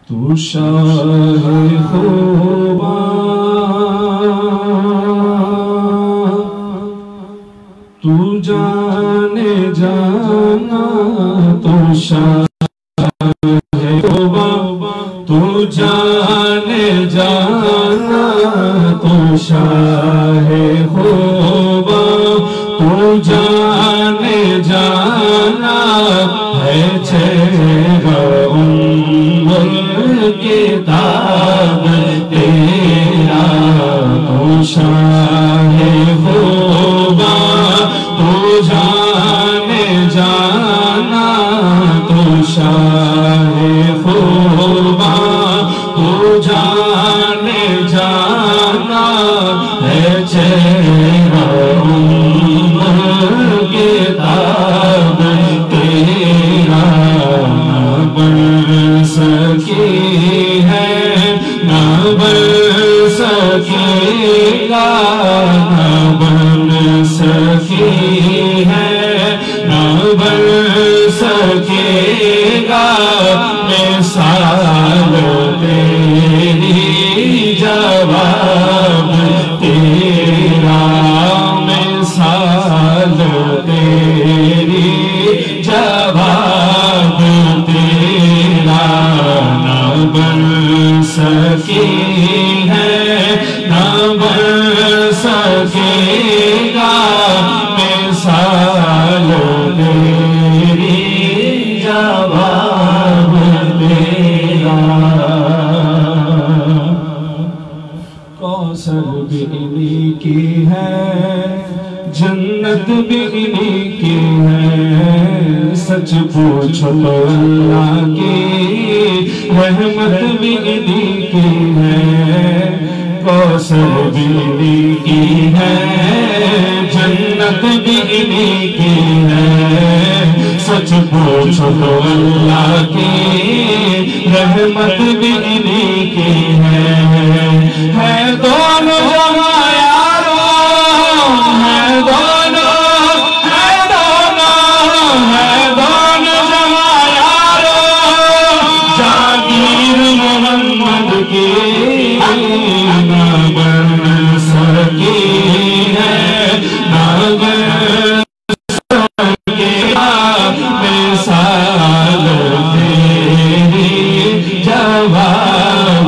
तू शाहे खुबा तू जाने जाना, तू शाहे खुबा तू जाने जाना, तू शाहे खुबा तू जाने जाना है चेहरा किताब तेरा। तू शाहे खुबा तू जाने जाना, तू शाहे खुबा तू जाने जाना है चेहरा किताब तेरा। बन सकी है ना बन सकेगा, ना बन सकी है ना बन सकेगा मिसाल तेरी जवाब तेरा। मिसाल तेरी जवाब तेरा। ना बन सकी है ना बन सकेगा मिसाल तेरी जवाब तेरा। कौसर भी इन्हीं की है, जन्नत भी इन्हीं की है। सच पूछो तो अल्लाह की रहमत भी इन्हीं की है। कौसर भी इन्हीं की है, जन्नत भी इन्हीं की है। सच पूछो तो अल्लाह की रहमत भी इन्हीं की है। दोनों जहां यारों है, दोनों है, दोनों है, दोनों जहां यारों जागीर मोहम्मद की। ना बन सकी है ना बन सकेगा मिसाल तेरी जवाब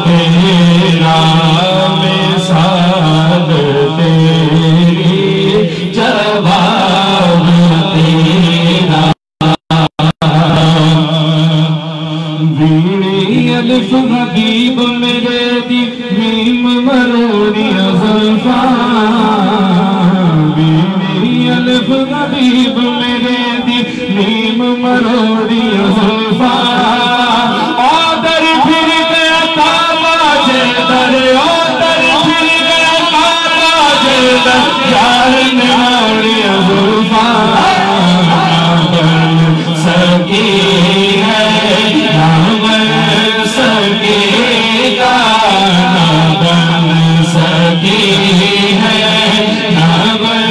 तेरा। मिसाल तेरी जवाब तेरा। वीणी अलिफ हबीब मेरे दी मीम मरोड़ी ज़ुल्फ़ा। वीणी अलिफ हबीब मेरे दी मीम मरोड़ी ज़ुल्फ़ा। ओदर फिर गया काबा जेदर, ओदर फिर गया काबा जेदर यार ने मोड़ी ज़ुल्फ़ा। बन सकी है ना बन सकेगा, ना बन सकी है ना बन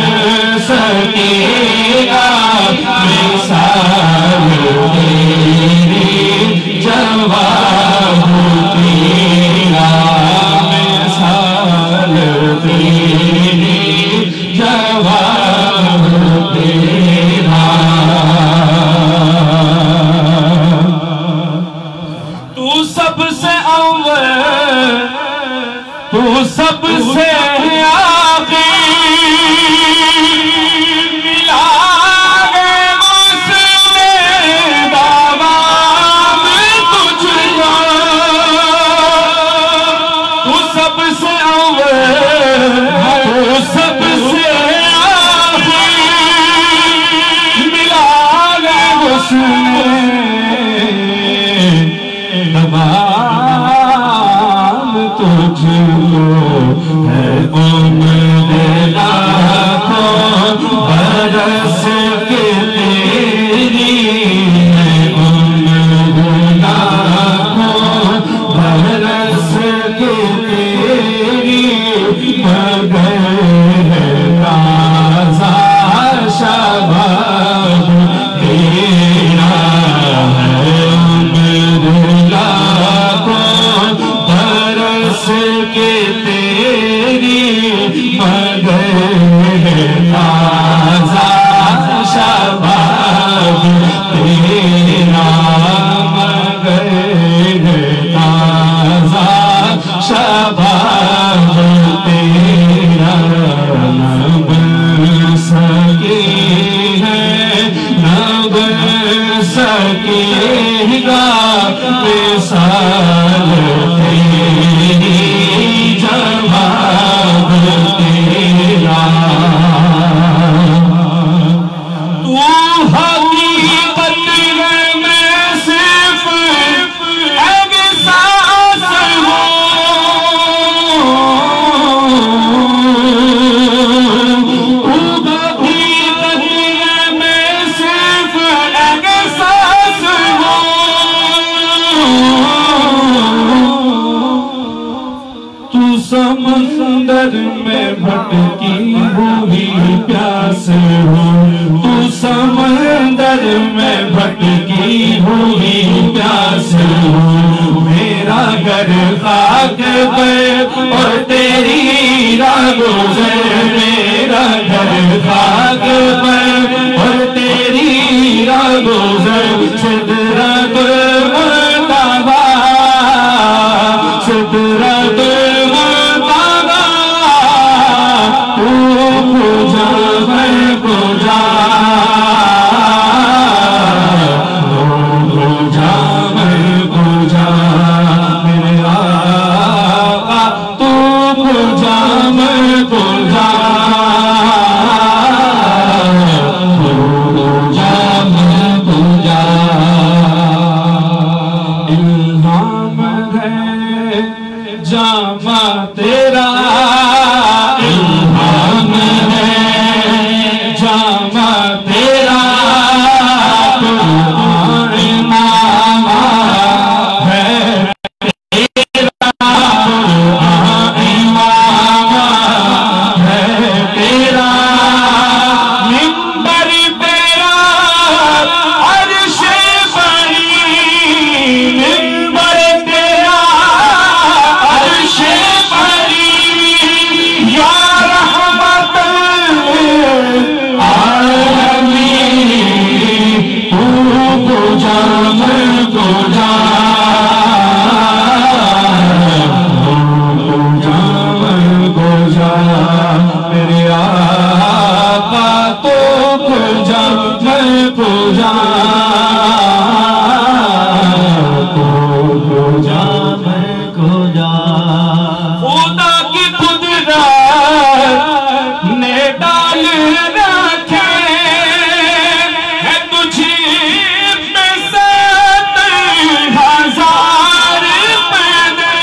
सकेगा मिसाल तेरी जवाब तेरा। मिसाल तेरी जवाब तेरा। तू सबसे अव्वल तू सबसे आखिर मिला है उसने दावा में तुझको। तू सबसे अव्वल तू सबसे आखिर मिला है उसने तमाम तुझको है। उम्र लाखों बरस के तेरी है। उम्र लाखों बरस के तेरी मगर है ताज़ा शबाब तेरा है। उम्र सकेगा मिसाल तेरी जवाब तेरा। तू हकीकत में सिर्फ एहसास हो, तू हकीकत में सिर्फ एहसास हो। तू समंदर में भटकी हुई प्यास हो, तू समंदर में भटकी हुई प्यास हो। मेरा घर खाक पे और तेरी राह गुज़र, मेरा घर खाक पे और तेरी राह गुज़र। सिदरत मुर्तज़ा, सिदरत मुर्तज़ा, तू पूजा मैं पूजा, पूजा मैं पूजा मेरे आका, तू पूजा मैं पूजा, पूजा मैं पूजा। इल्हाम है जामा तेरा, इल्हाम है जामा तेरा, कुरान नामा है तेरा, कुरान नामा है तेरा। मिंबर तेरा अर्श बनी, मिंबर तेरा अर्श बनी। या रहमतुल आलमीन, तू पूजा मैं पूजा, पूजा मैं पूजा मेरे आका, तो पूजा मैं पूजा, तो पूजा मैं पूजा। खुदा की कुदरत ने डाल रखे है तुझे में 70,000 पैदे।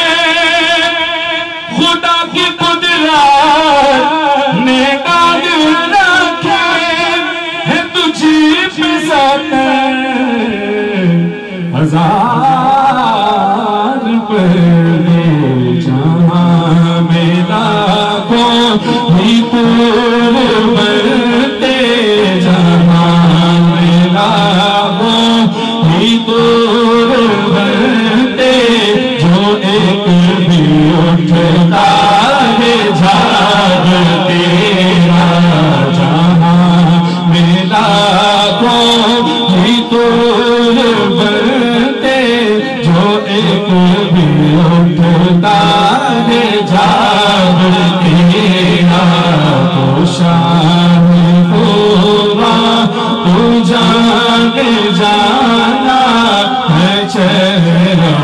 खुदा की कुदरत ने डाल रखे है तुझे में 70,000 पैदे। जहाँ मेरा को भी पूर बनते, जहाँ मेरा को भी पूर बनते। जो एक भी उठता है झाग तेरा, जहाँ मेरा को भी पूर बनते। जो एक भी उठता है झाग तेरा, तो शान पूरा तू जाग जाना है। चेहरा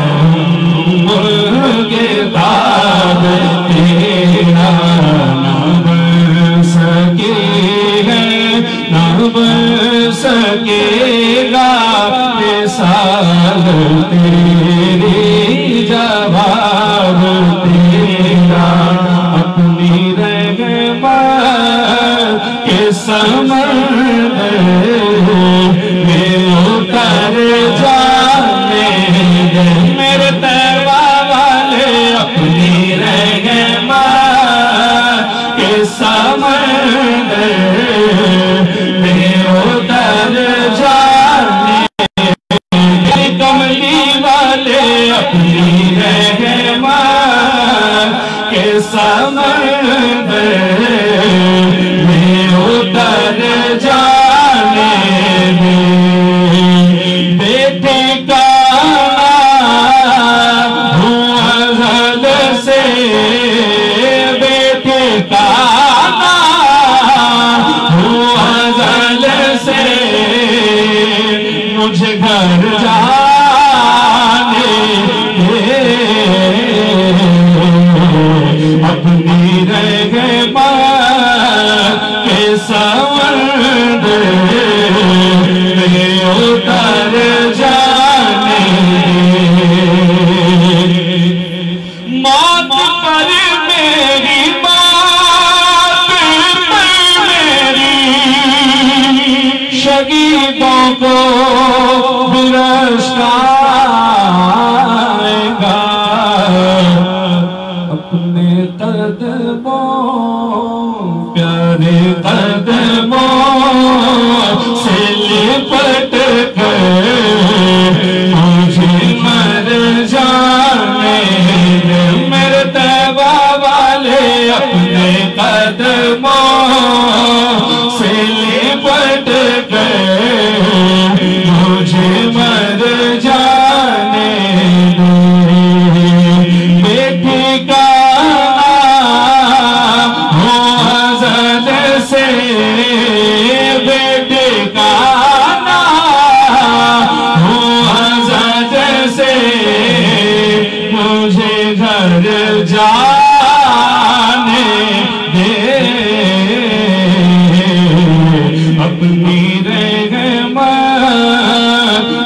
मुर्गे ताब तेरा, न बन सके है न बन सकेगा मिसाल तेरी जवाब तेरा। अपनी रहमत के समंदर में उतर जाने दे मेरे तैबा वाले। अपनी रहमत के समंदर में उतर जाने दे कमली वाले। अपनी रहमत के समंदर में उतर जाने दे। बेटे का अज़ल से, बेटे का अज़ल से मुझे घर पर जाने दे, अपनी रहमत के समंदर में उतर जाने दे। मौत पर मेरी बात पर मेरी शहीदों को बिरसाएगा, अपने कदमों प्यारे कदमों से लिपट कर मुझे मर जाने दे। मेरे तैबा वाले अपने कदमों से लिपट कर मुझे मर जाने दे। बेटी का बेटे का नाम हो हज़रत से मुझे घर जाने दे, अपनी रहमत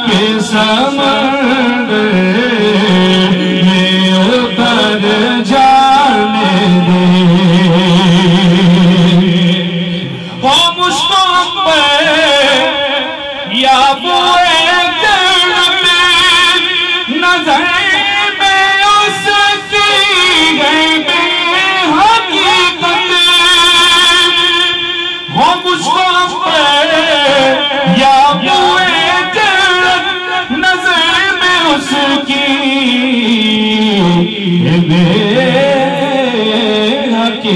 के समंदर में उतर जाने दे। हो मुझको या वो नजर में उसकी गई बेहकीकत, हो मुझको या वो नजर में उसकी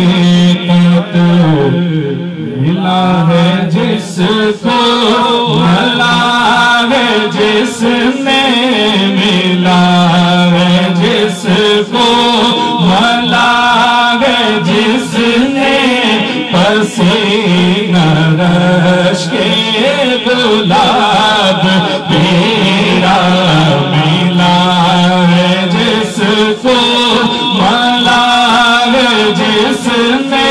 बेहकीकत मिला है जिसको, मिला है जिसने, मिला है जिसको, मिला है जिसने पसीना रश के गुलाब तेरा, मिला है जिसको, मिला है जिसने,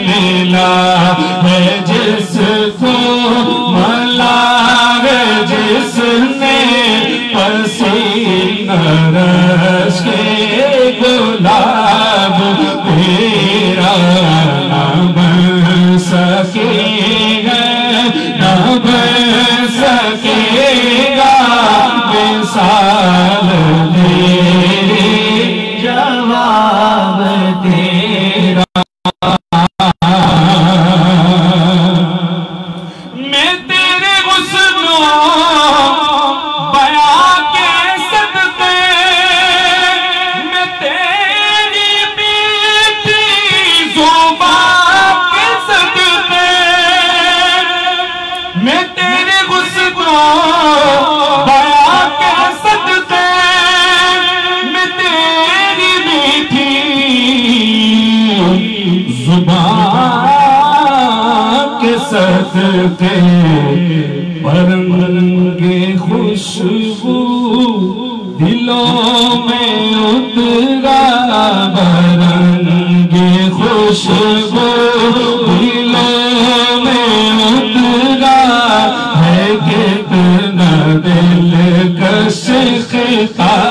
मिला है जिसको, मिला है जिसने पसीना रश के गुलाब तेरा, न बन सकेगा, न बन सकेगा मिसाल तेरी, जवाब तेरा। मैं तेरे हुस्नो बयां के सदके, मैं तेरी मीठी ज़ुबान के सदके, मैं तेरे हुस्नो बयां के सदके, मैं तेरी मीठी ज़ुबान के सदके बरंगे खुशबू दिलों में उतरा, बरंगे खुशबू दिलों में उतरा है, कितना दिलकश खिताब